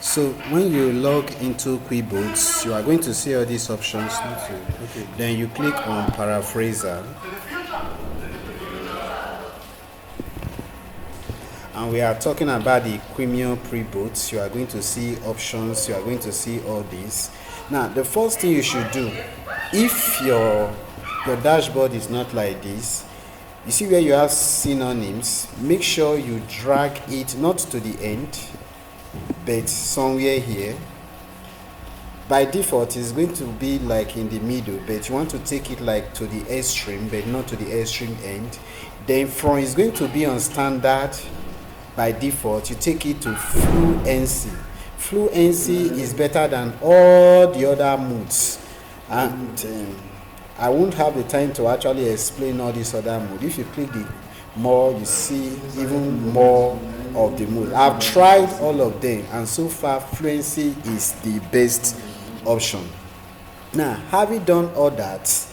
So when you log into Quilbot, you are going to see all these options. Okay. Then you click on paraphraser. And we are talking about the Quilbot pre-boot. You are going to see options. You are going to see all this. Now, the first thing you should do, if your dashboard is not like this, you see where you have synonyms, make sure you drag it not to the end, but somewhere here. By default, it's going to be like in the middle, but you want to take it like to the extreme, but not to the extreme end. Then from it's going to be on standard. By default, you take it to fluency. Fluency is better than all the other modes, and I won't have the time to actually explain all these other modes. If you click the more, you see even more of the modes. I've tried all of them, and so far fluency is the best option. Now, having done all that,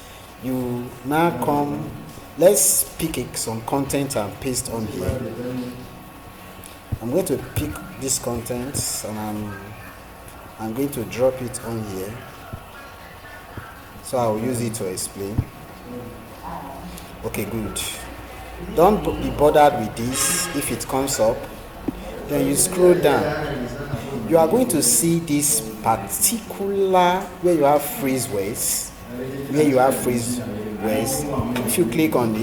you now come, let's pick some content and paste on here. I'm going to pick this content and I'm going to drop it on here, so I'll use it to explain. Okay, good. Don't be bothered with this. If it comes up, then you scroll down. You are going to see this particular where you have phrase words. If you click on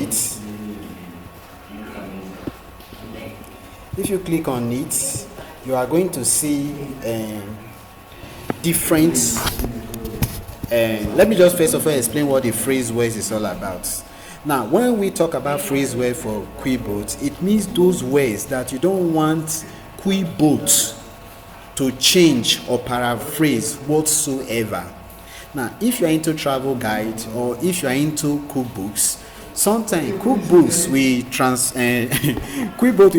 it, you are going to see different. Let me just first of all explain what the phrase words is all about. Now, when we talk about phrase word for Quilbot, it means those words that you don't want Quilbot to change or paraphrase whatsoever. Now, if you are into travel guide or if you are into cookbooks, sometimes cookbooks Quilbot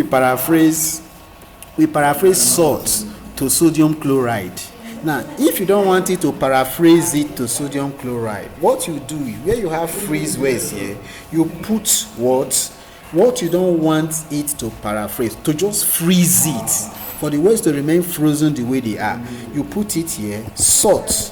we paraphrase salt to sodium chloride. Now, if you don't want it to paraphrase it to sodium chloride, what you do, where you have phrase words here, you put what you don't want it to paraphrase, to just freeze it, for the words to remain frozen the way they are. You put it here, salt.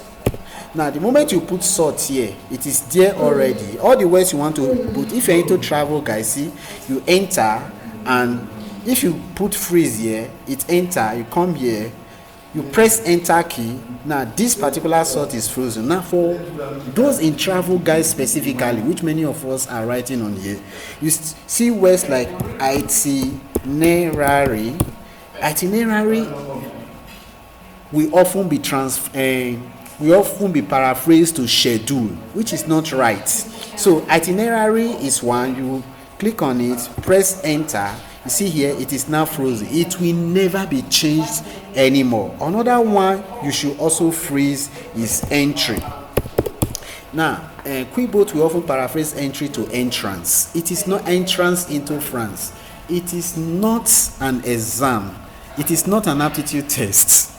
Now, the moment you put salt here, it is there already. All the words you want to put, if you're into travel, guys, see, you enter, and if you put freeze here, it enter, you come here, you press enter key. Now, this particular salt is frozen. Now, for those in travel guides specifically, which many of us are writing on here, you see words like itinerary. Itinerary will often be paraphrased to schedule, which is not right. So itinerary is one. You click on it, press enter. You see here, it is now frozen. It will never be changed anymore. Another one you should also freeze is entry. Now, Quilbot will often paraphrase entry to entrance. It is not entrance into France. It is not an exam. It is not an aptitude test.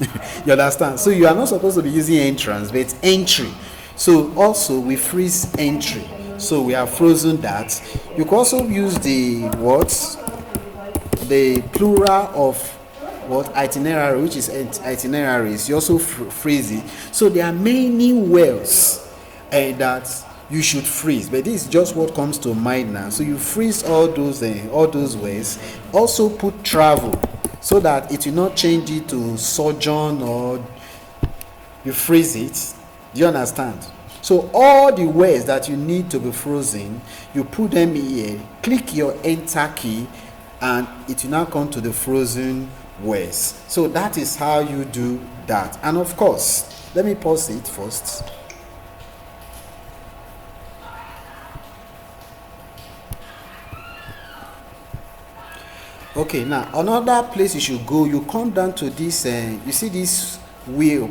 You understand? So you are not supposed to be using entrance, but entry. So also we freeze entry. So we have frozen that. You can also use the words, the plural of itinerary, which is itineraries. You also freeze it. So there are many words that you should freeze, but this is just what comes to mind now. So you freeze all those words. Also put travel, so that it will not change it to sojourn, or you freeze it. Do you understand? So all the words that you need to be frozen, you put them here, click your enter key, and it will now come to the frozen words. So that is how you do that. And of course, let me pause it first. Okay, now another place you should go, you come down to this, you see this wheel,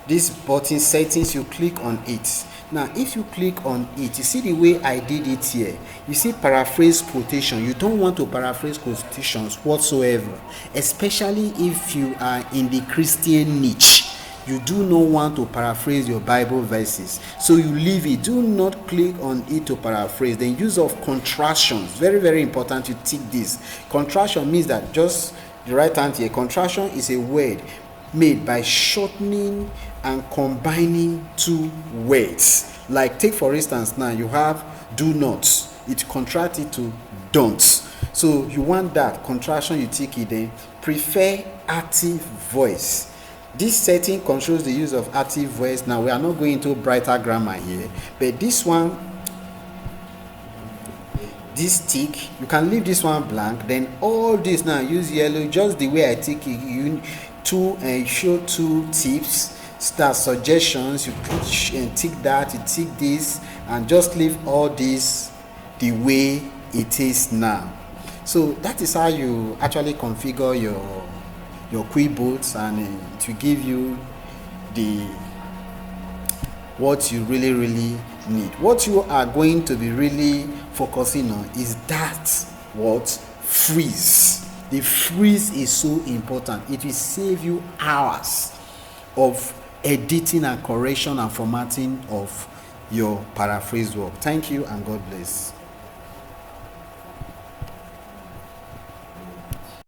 this button settings, you click on it. Now, if you click on it, you see the way I did it here. You see paraphrase quotation. You don't want to paraphrase quotations whatsoever, especially if you are in the Christian niche. You do not want to paraphrase your Bible verses, so you leave it. Do not click on it to paraphrase. The use of contractions, very, very important. You tick this. Contraction means that just the right hand here. Contraction is a word made by shortening and combining two words. Like take for instance now you have do not, it contract it to don't. So you want that contraction, you take it then. Prefer active voice. This setting controls the use of active voice. Now we are not going into brighter grammar here, but this one, this tick, you can leave this one blank. Then all this now use yellow, just the way I take it. You show two tips, start suggestions. You put and tick that, you tick this, and just leave all this the way it is now. So that is how you actually configure your Quilbot, and it will give you what you really need. What you are going to be really focusing on is that what freeze. The freeze is so important. It will save you hours of editing and correction and formatting of your paraphrase work. Thank you and God bless.